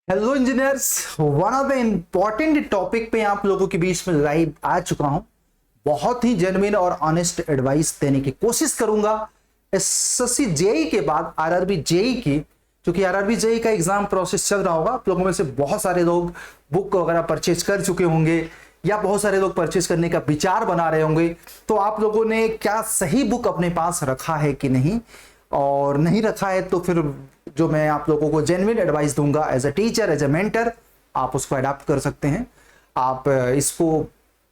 Hello engineers, one of the important topic पे आप लोगों के बीच में लाइव आ चुका हूं। बहुत ही जेन्युइन और ऑनेस्ट एडवाइस देने की कोशिश करूंगा। एसएससी जेई के बाद आरआरबी जेई की, क्योंकि आरआरबी जेई का एग्जाम प्रोसेस चल रहा होगा। आप लोगों में से बहुत सारे लोग बुक वगैरह परचेज कर चुके होंगे या बहुत सारे लोग परचेज करने का विचार बना रहे होंगे। तो आप लोगों ने क्या सही बुक अपने पास रखा है कि नहीं, और नहीं रखा है तो फिर जो मैं आप लोगों को जेन्युइन एडवाइस दूंगा as a teacher, as a mentor, आप उसको अडॉप्ट कर सकते हैं। आप इसको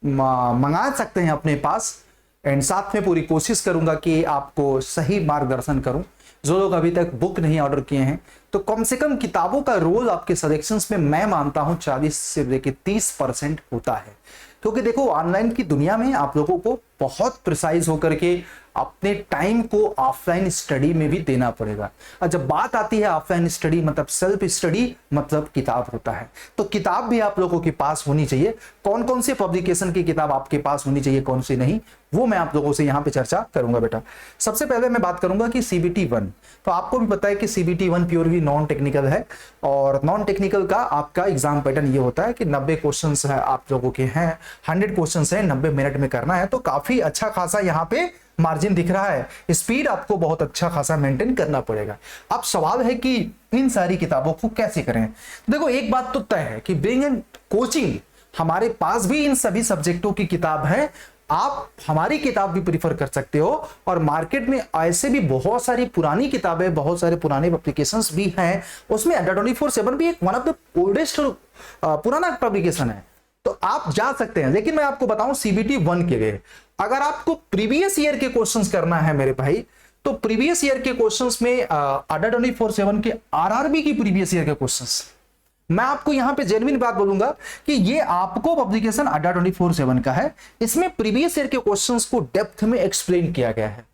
मंगा सकते हैं अपने पास। एंड साथ में पूरी कोशिश करूंगा कि आपको सही मार्गदर्शन करूं। जो लोग अभी तक बुक नहीं ऑर्डर किए हैं तो कम से कम किताबों का रोल आपके सजेशंस में मैं मानता हूं 40 से लेकर 30% होता है। क्योंकि देखो, ऑनलाइन की दुनिया में आप लोगों को बहुत प्रिसाइज होकर के अपने टाइम को ऑफलाइन स्टडी में भी देना पड़ेगा। और जब बात आती है ऑफलाइन स्टडी, मतलब सेल्फ स्टडी, मतलब किताब होता है। तो किताब भी आप लोगों के पास होनी चाहिए। कौन कौन से पब्लिकेशन की किताब आपके पास होनी चाहिए, कौन सी नहीं, वो मैं आप लोगों से यहाँ पे चर्चा करूंगा बेटा। सबसे पहले मैं बात करूंगा कि सीबीटी 1। तो आपको भी पता है कि सीबीटी 1 प्योरली नॉन टेक्निकल है, और नॉन टेक्निकल का आपका एग्जाम पैटर्न ये होता है कि 90 क्वेश्चन है आप लोगों के हैं, 100 क्वेश्चन है, 90 मिनट में करना है। तो काफी अच्छा खासा यहाँ पे मार्जिन दिख रहा है। स्पीड आपको बहुत अच्छा खासा मेंटेन करना पड़ेगा। अब सवाल है कि इन सारी किताबों को कैसे करें। देखो, एक बात तो तय है कि बीइंग एन कोचिंग हमारे पास भी इन सभी सब्जेक्टों की किताब है। आप हमारी किताब भी प्रीफर कर सकते हो, और मार्केट में ऐसे भी बहुत सारी पुरानी किताबें, बहुत सारे पुराने एप्लीकेशंस भी हैं। उसमें अड्डा 24/7 भी एक वन ऑफ द ओल्डेस्ट पुराना पब्लिकेशन है, तो आप जा सकते हैं। लेकिन मैं आपको बताऊं, सीबीटी 1 के लिए अगर आपको प्रीवियस ईयर के क्वेश्चंस करना है मेरे भाई, तो प्रीवियस ईयर के क्वेश्चंस में अड्डा 24/7 के आरआरबी की प्रीवियस ईयर के क्वेश्चंस, मैं आपको यहां पे जेन्युइन बात बोलूंगा कि ये आपको पब्लिकेशन अड्डा 24/7 का है। इसमें प्रीवियस ईयर के क्वेश्चंस को डेप्थ में एक्सप्लेन किया गया है।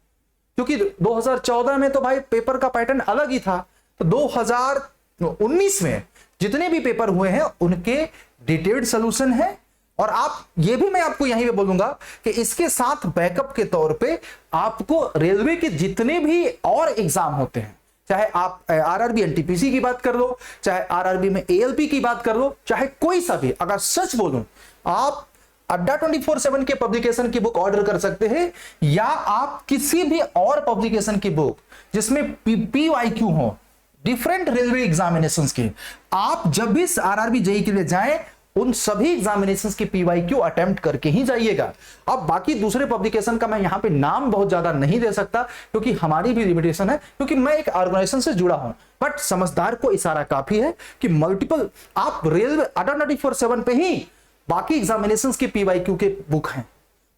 क्योंकि 2014 में तो भाई पेपर का पैटर्न अलग ही था, तो 2019 में जितने भी पेपर हुए हैं उनके डिटेल्ड सोल्यूशन है। और आप ये भी मैं आपको यहीं पे बोलूंगा कि इसके साथ बैकअप के तौर पे आपको रेलवे के जितने भी और एग्जाम होते हैं, चाहे आप आरआरबी एनटीपीसी की बात कर लो, चाहे आरआरबी में एएलपी की बात कर लो, चाहे कोई सा भी, अगर सच बोलूं, आप अड्डा 24/7 के पब्लिकेशन की बुक ऑर्डर कर सकते हैं, या आप किसी भी और पब्लिकेशन की बुक जिसमें पीवाईक्यू हो, डिफरेंट रेलवे एग्जामिनेशंस की, आप जब भी आरआरबी जेई के लिए जाएं, उन सभी एग्जामिनेशंस के पीवाईक्यू अटेम्प्ट करके ही जाइएगा। अब बाकी दूसरे पब्लिकेशन का मैं यहां पे नाम बहुत ज्यादा नहीं दे सकता, क्योंकि हमारी भी लिमिटेशन है, क्योंकि मैं एक ऑर्गेनाइजेशन से जुड़ा हूं। बट समझदार को इशारा काफी है कि मल्टीपल, आप रेलवे अड्डा 24/7 पे ही बाकी एग्जामिनेशंस के पीवाईक्यू के बुक हैं,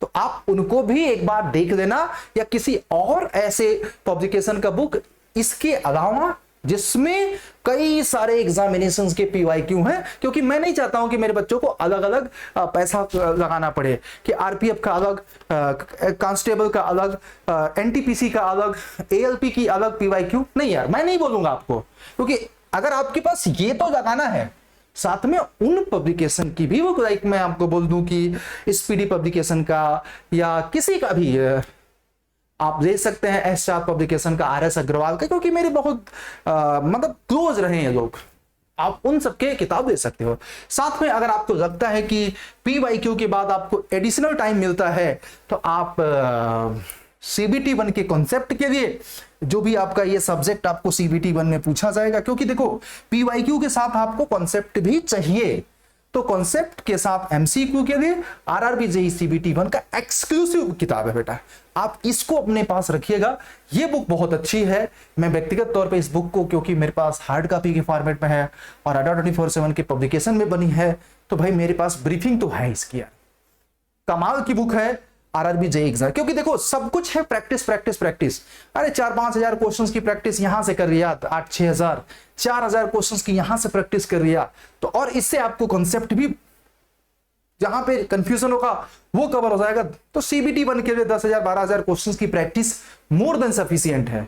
तो आप उनको भी एक बार देख लेना, या किसी और ऐसे पब्लिकेशन का बुक इसके अलावा जिसमें कई सारे एग्जामिनेशंस के पीवाईक्यू हैं। क्योंकि मैं नहीं चाहता हूं कि मेरे बच्चों को अलग अलग पैसा लगाना पड़े, कि आरपीएफ का अलग, कांस्टेबल का अलग, एनटीपीसी का अलग, एएलपी की अलग पीवाईक्यू। नहीं यार, मैं नहीं बोलूंगा आपको, क्योंकि अगर आपके पास ये तो लगाना है, साथ में उन पब्लिकेशन की भी, वो लाइक मैं आपको बोल दूं कि स्पीडी पब्लिकेशन का या किसी का भी, आप ले सकते हैं एस पब्लिकेशन का, आरएस अग्रवाल का, क्योंकि मेरे बहुत मतलब क्लोज रहे हैं लोग, आप उन सबके किताब दे सकते हो। साथ में अगर आपको लगता है कि पीवाईक्यू के बाद आपको एडिशनल टाइम मिलता है, तो आप सीबीटी 1 के कॉन्सेप्ट के लिए जो भी आपका ये सब्जेक्ट आपको सीबीटी 1 में पूछा जाएगा, क्योंकि देखो पीवाईक्यू के साथ आपको कॉन्सेप्ट भी चाहिए, तो कॉन्सेप्ट के साथ एमसीक्यू के लिए आरआरबी जेई सीबीटी 1 का एक्सक्लूसिव किताब है बेटा, आप इसको अपने पास रखिएगा। ये बुक बहुत अच्छी है। मैं व्यक्तिगत तौर पे इस बुक को, क्योंकि मेरे पास हार्ड कॉपी के फॉर्मेट में है और अड्डा 24/7 के पब्लिकेशन में बनी है, तो भाई मेरे पास ब्रीफिंग तो है इसकी। कमाल की बुक है आरआरबी जेई एग्जाम, क्योंकि देखो सब कुछ है प्रैक्टिस प्रैक्टिस प्रैक्टिस। अरे 4-5 हजार क्वेश्चंस की प्रैक्टिस यहां से कर लिया, 8-6 हजार, 4,000 क्वेश्चंस की यहां से प्रैक्टिस कर लिया, तो और इससे आपको कॉन्सेप्ट भी, जहां पे कंफ्यूजन होगा वो कवर हो जाएगा। तो सीबीटी 1 के लिए 10,000-12,000 क्वेश्चंस की प्रैक्टिस मोर देन सफिशिएंट है।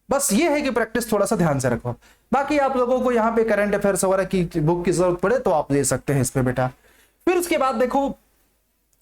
बस ये है कि प्रैक्टिस थोड़ा सा ध्यान से रखो। बाकी आप लोगों को यहाँ पे करंट अफेयर्स वगैरह की बुक की जरूरत पड़े तो आप ले सकते हैं इस पे बेटा। फिर उसके बाद देखो,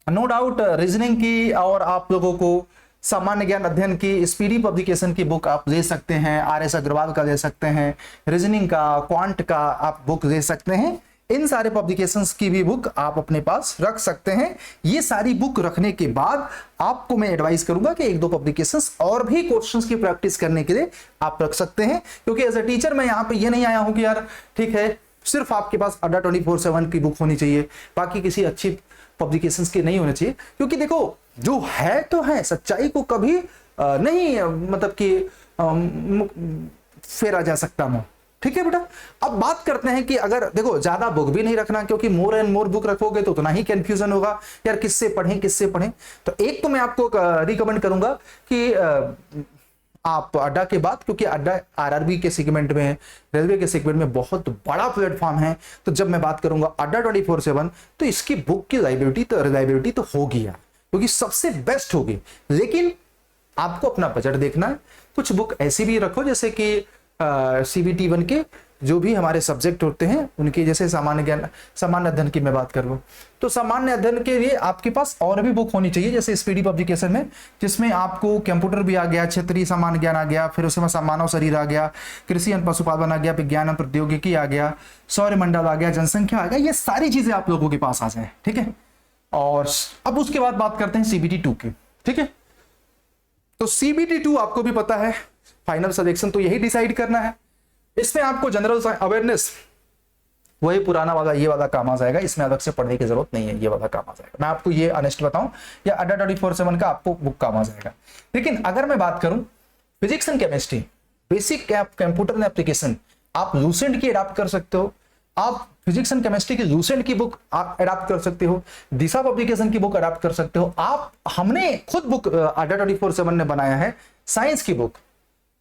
नो डाउट रीजनिंग की और आप लोगों को सामान्य ज्ञान अध्ययन की स्पीडी पब्लिकेशन की बुक आप ले सकते हैं, RS अग्रवाल का ले सकते हैं, रीजनिंग का, क्वांट का आप बुक ले सकते हैं। इन सारे पब्लिकेशंस की भी बुक आप अपने पास रख सकते हैं। ये सारी बुक रखने के बाद आपको मैं एडवाइस करूंगा कि एक दो पब्लिकेशंस और भी क्वेश्चंस की प्रैक्टिस करने के लिए आप रख सकते हैं, क्योंकि एज अ टीचर मैं यहाँ पे ये नहीं आया हूं कि यार ठीक है सिर्फ आपके पास अड्डा 24/7 की बुक होनी चाहिए, बाकी किसी अच्छी पब्लिकेशंस के नहीं होने चाहिए। क्योंकि देखो जो है तो है, सच्चाई को कभी नहीं मतलब कि फेरा जा सकता मुंह, ठीक है बेटा। अब बात करते हैं कि अगर देखो ज्यादा बुक भी नहीं रखना, क्योंकि मोर एंड मोर बुक रखोगे तो उतना ही कंफ्यूजन होगा यार किससे पढ़ें किससे पढ़ें। तो एक तो मैं आपको रिकमेंड करूंगा कि आप अड्डा के बाद, क्योंकि अड्डा आरआरबी के सेगमेंट में है, रेलवे के सेगमेंट में बहुत बड़ा प्लेटफॉर्म है। तो जब मैं बात करूंगा अड्डा 24/7 तो इसकी बुक की रिलायबिलिटी तो होगी यार, क्योंकि सबसे बेस्ट होगी। लेकिन आपको अपना बजट देखना है। कुछ बुक ऐसी भी रखो जैसे कि CBT 1 के जो भी हमारे सब्जेक्ट होते हैं उनके, जैसे सामान्य अध्ययन की मैं बात करूँ तो सामान्य अध्ययन के लिए आपके पास और भी बुक होनी चाहिए, जैसे स्पीडी पब्लिकेशन में, जिसमें आपको कंप्यूटर भी आ गया, क्षेत्रीय सामान्य ज्ञान आ गया, फिर उसमें मानव शरीर आ गया, कृषि एवं पशुपालन आ गया, विज्ञान एवं प्रौद्योगिकी आ गया, सौरमंडल आ गया, जनसंख्या आ गया। ये सारी चीजें आप लोगों के पास आ जाए, ठीक है। और अब उसके बाद बात करते हैं CBT 2 की, ठीक है। तो CBT 2 आपको भी पता है, फाइनल सिलेक्शन तो यही डिसाइड करना है। इसमें आपको जनरल अवेयरनेस वही पुराना वाला ये वाला काम आ जाएगा, इसमें अलग से पढ़ने की जरूरत नहीं है, ये वाला काम आ जाएगा। मैं आपको ये ऑनेस्ट बताऊं, या अड्डा 24/7 का आपको बुक काम आ जाएगा। लेकिन अगर मैं बात करूं physics and chemistry, basic computer and application, आप लूसेंट की अडॉप्ट कर सकते हो। आप फिजिक्स एंड केमिस्ट्री की लूसेंट की बुक आप अडॉप्ट कर सकते हो, दिशा पब्लिकेशन की बुक अडॉप्ट कर सकते हो। हमने खुद बुक अड्डा 24/7 ने बनाया है साइंस की बुक,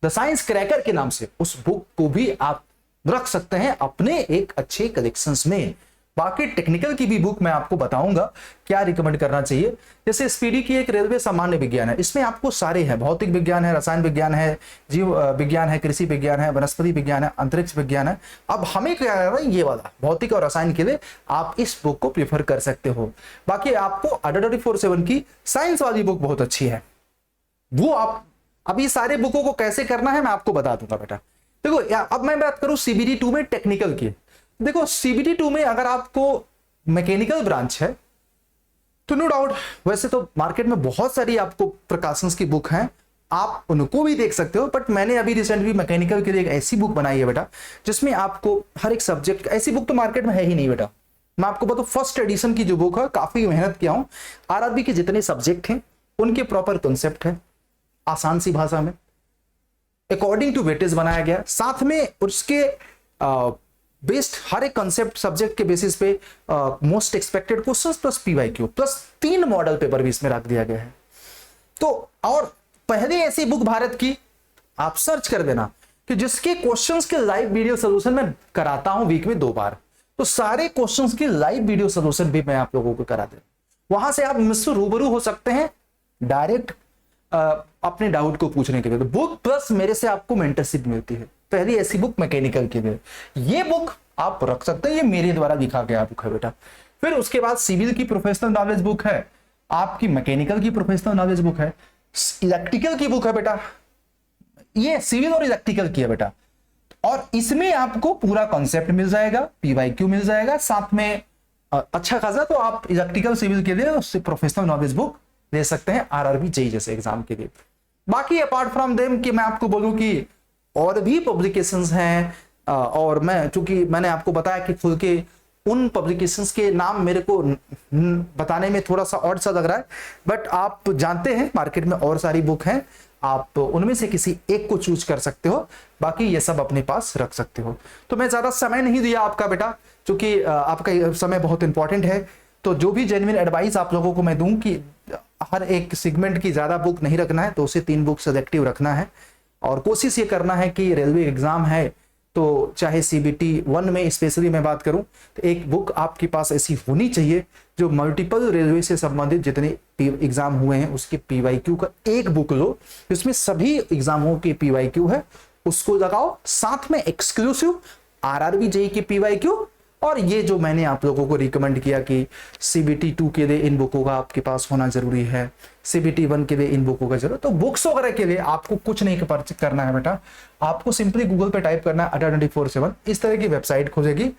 द साइंस क्रैकर के नाम से, उस बुक को भी आप रख सकते हैं अपने एक अच्छे कलेक्शंस में। बाकी टेक्निकल की भी बुक मैं आपको बताऊंगा क्या रिकमेंड करना चाहिए। जैसे स्पीडी की एक रेलवे सामान्य विज्ञान है, इसमें आपको सारे हैं, भौतिक विज्ञान है, रसायन विज्ञान है, जीव विज्ञान है, कृषि विज्ञान है, वनस्पति विज्ञान है, अंतरिक्ष विज्ञान है। अब हमें क्या है, ये वाला भौतिक और रसायन के लिए आप इस बुक को प्रीफर कर सकते हो। बाकी आपको अड्डा 24/7 की साइंस वाली बुक बहुत अच्छी है, वो आप अभी सारे बुकों को कैसे करना है मैं आपको बता दूंगा बेटा। देखो अब मैं बात करूं CBT 2 में टेक्निकल की। देखो CBT 2 में अगर आपको मैकेनिकल ब्रांच है तो नो डाउट, वैसे तो मार्केट में बहुत सारी आपको प्रकाशंस की बुक हैं, आप उनको भी देख सकते हो। बट मैंने अभी रिसेंटली मैकेनिकल के लिए एक ऐसी बुक बनाई है बेटा, जिसमें आपको हर एक सब्जेक्ट, ऐसी बुक तो मार्केट में है ही नहीं बेटा। मैं आपको बताऊं, फर्स्ट एडिशन की जो बुक है, काफी मेहनत किया हूं, आरआरबी के जितने सब्जेक्ट हैं उनके प्रॉपर कॉन्सेप्ट है, आसान सी भाषा में, अकॉर्डिंग टू वेटेज बनाया गया। साथ में उसके बेस्ड हर एक कंसेप्ट सब्जेक्ट के बेसिस पे most expected questions plus PYQ plus 3 model paper भी इसमें रख दिया गया है। तो और पहले ऐसी बुक भारत की आप सर्च कर देना कि जिसके क्वेश्चंस के लाइव वीडियो सोल्यूशन मैं कराता हूं वीक में 2 बार, तो सारे क्वेश्चंस की लाइव वीडियो सोल्यूशन भी मैं आप लोगों को करा दे। वहां से आप मुझसे रूबरू हो सकते हैं डायरेक्ट अपने डाउट को पूछने के लिए। तो बुक प्लस मेरे से आपको मेंटरशिप मिलती है। पहली ऐसी बुक मैकेनिकल के लिए, ये बुक आप रख सकते हैं, ये मेरे द्वारा लिखा गया बुक है बेटा। फिर उसके बाद सिविल की प्रोफेशनल नॉलेज बुक है, आपकी मैकेनिकल की प्रोफेशनल नॉलेज बुक है, इलेक्ट्रिकल की बुक है बेटा, ये सिविल और इलेक्ट्रिकल की है बेटा। और इसमें आपको पूरा कॉन्सेप्ट मिल जाएगा, PYQ मिल जाएगा, साथ में अच्छा खासा। तो आप इलेक्ट्रिकल सिविल के लिए उससे प्रोफेशनल नॉलेज बुक ले सकते हैं RRB JEE जैसे एग्जाम के लिए। बाकी अपार्ट फ्रॉम देम कि मैं आपको बोलूं कि और भी पब्लिकेशंस हैं, और मैं चूंकि मैंने आपको बताया कि खुल के उन पब्लिकेशंस के नाम मेरे को बताने में थोड़ा सा ऑड सा लग रहा है, बट आप जानते हैं मार्केट में और सारी बुक हैं, आप उनमें से किसी एक को चूज कर सकते हो, बाकी ये सब अपने पास रख सकते हो। तो मैं ज्यादा समय नहीं दिया आपका बेटा, क्योंकि आपका समय बहुत इंपॉर्टेंट है। तो जो भी जेन्युइन एडवाइस आप लोगों को मैं दूं कि हर एक सेगमेंट की ज्यादा बुक नहीं रखना है, 2 से 3 बुक सिलेक्टिव रखना है, और कोशिश ये करना है कि रेलवे एग्जाम है तो चाहे CBT 1 में स्पेशली मैं बात करूं तो एक बुक आपके पास ऐसी होनी चाहिए जो मल्टीपल रेलवे से संबंधित जितने एग्जाम हुए हैं उसके PYQ का एक बुक लो, जिसमें सभी एग्जामों के PYQ है, उसको लगाओ। साथ में एक्सक्लूसिव RRB JEE के PYQ और ये जो मैंने आप लोगों को रिकमेंड किया कि CBT 2 के लिए इन बुकों का आपके पास होना जरूरी है, CBT 1 के लिए इन बुकों का जरूरत, तो बुक्स वगैरह के लिए आपको कुछ नहीं करना है बेटा, आपको सिंपली गूगल पे टाइप करना है अड्डा 24/7, इस तरह की वेबसाइट खोजेगी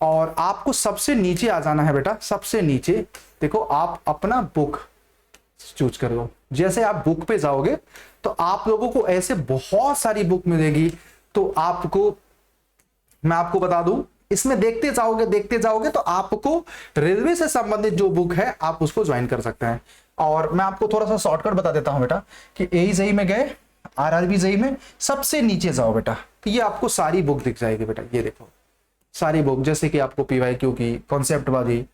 और आपको सबसे नीचे आ जाना है बेटा। सबसे नीचे देखो, आप अपना बुक चूज कर लो। जैसे आप बुक पे जाओगे तो आप लोगों को ऐसे बहुत सारी बुक मिलेगी। तो आपको मैं आपको बता दूं, इसमें देखते जाओगे तो आपको रेलवे से संबंधित जो बुक है आप उसको ज्वाइन कर सकते हैं। और मैं आपको थोड़ा सा शॉर्टकट बता देता हूं बेटा कि AE में गए, RRB जेई में सबसे नीचे जाओ बेटा, तो ये आपको सारी बुक दिख जाएगी बेटा। ये देखो सारी बुक, जैसे कि आपको PYQ की, कॉन्सेप्ट वाली,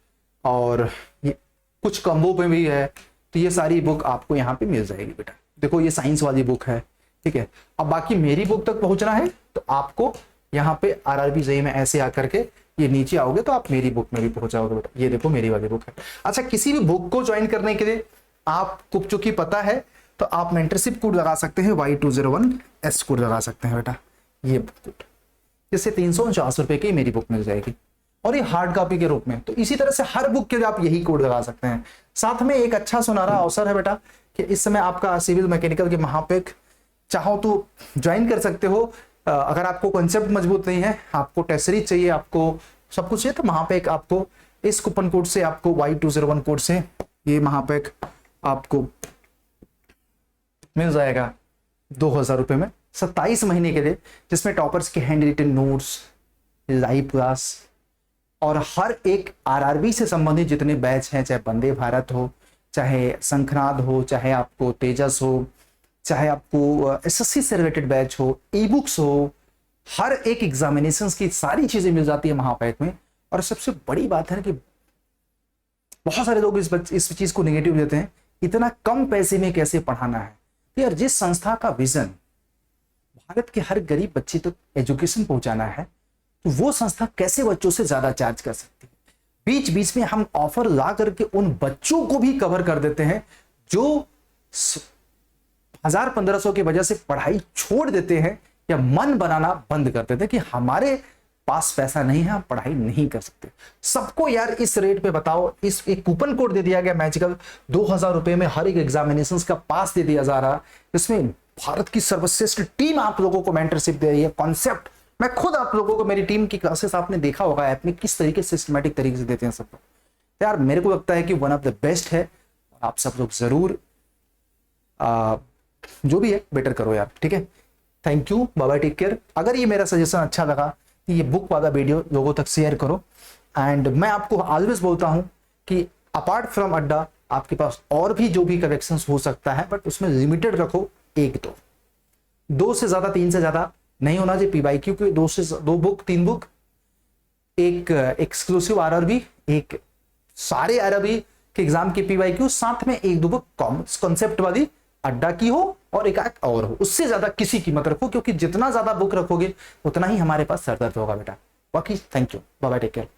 और ये कुछ कम्बो पे भी है, तो ये सारी बुक आपको यहाँ पे मिल जाएगी बेटा। देखो ये साइंस वाली बुक है, ठीक है। अब बाकी मेरी बुक तक पहुंचना है तो आपको यहाँ पे RRB जेई में ऐसे आकर के ये नीचे आओगे तो आप मेरी बुक में भी पहुंच जाओगे बेटा। ये देखो मेरी वाली बुक है। अच्छा, किसी भी बुक को ज्वाइन करने के लिए आपको चूंकि पता है तो आप मेंटरशिप कोड लगा सकते हैं, Y201S कोड लगा सकते हैं बेटा। ये कोड जिससे 349 रुपए की मेरी बुक मिल जाएगी और ये हार्ड कॉपी के रूप में। तो इसी तरह से हर बुक के लिए आप यही कोड लगा सकते हैं। साथ में एक अच्छा सुनहरा अवसर है बेटा कि इस समय आपका सिविल मैकेनिकल के महापेक चाहो तो ज्वाइन कर सकते हो। अगर आपको कॉन्सेप्ट मजबूत नहीं है, आपको टेस्ट सीरीज चाहिए, आपको सब कुछ चाहिए, तो महापेक आपको इस कूपन कोड से, आपको Y201 कोड से ये महापेक आपको मिल जाएगा 2000 रुपए में 27 महीने के लिए, जिसमें टॉपर्स के hand written notes, live class और हर एक RRB से संबंधित जितने बैच हैं, चाहे वंदे भारत हो, चाहे शंखनाद हो, चाहे आपको तेजस हो, चाहे आपको SSC से रिलेटेड बैच हो, ई बुक्स हो, हर एक एग्जामिनेशंस की सारी चीजें मिल जाती है महापैक में। और सबसे बड़ी बात है कि बहुत सारे लोग इस चीज को नेगेटिव लेते हैं, इतना कम पैसे में कैसे पढ़ाना है। तो यार, जिस संस्था का विजन भारत के हर गरीब बच्चे तक एजुकेशन पहुंचाना है, तो वो संस्था कैसे बच्चों से ज्यादा चार्ज कर सकती है। बीच बीच में हम ऑफर ला करके उन बच्चों को भी कवर कर देते हैं जो 1000-1500 की वजह से पढ़ाई छोड़ देते हैं या मन बनाना बंद कर देते हैं कि हमारे पास पैसा नहीं है, हम पढ़ाई नहीं कर सकते। सबको यार इस रेट पे बताओ, इस एक कूपन कोड दे दिया गया मैजिकल, 2000 रुपए में हर एक एग्जामिनेशन का पास दे दिया जा रहा। इसमें भारत की सर्वश्रेष्ठ टीम आप लोगों को मेंटरशिप दे रही है। कॉन्सेप्ट मैं खुद आप लोगों को, मेरी टीम की क्लासेस आपने देखा होगा ऐप में किस तरीके से सिस्टमैटिक तरीके से देते हैं सबको। यार मेरे को लगता है कि वन ऑफ द बेस्ट है। आप सब लोग जरूर जो भी है बेटर करो यार, ठीक है। Thank you, bye bye, take care. अगर ये मेरा सजेशन अच्छा लगा तो ये बुक वाला वीडियो लोगों तक शेयर करो। एंड मैं आपको ऑलवेज बोलता हूं कि अपार्ट फ्रॉम अड्डा आपके पास और भी जो भी कलेक्शंस हो सकता है, बट उसमें लिमिटेड रखो, 1-2, 2 से ज्यादा, 3 से ज्यादा नहीं होना चाहिए। PYQ के 2 बुक, 3 बुक, एक एक्सक्लूसिव RRB, एक सारे RRB के एग्जाम के PYQ, साथ में 1-2 बुक कॉन्सेप्ट वाली अड्डा की हो और एक और हो। उससे ज्यादा किसी की मत रखो, क्योंकि जितना ज्यादा बुक रखोगे उतना ही हमारे पास सरदर्द होगा बेटा। बाकी thank you, bye bye, take care.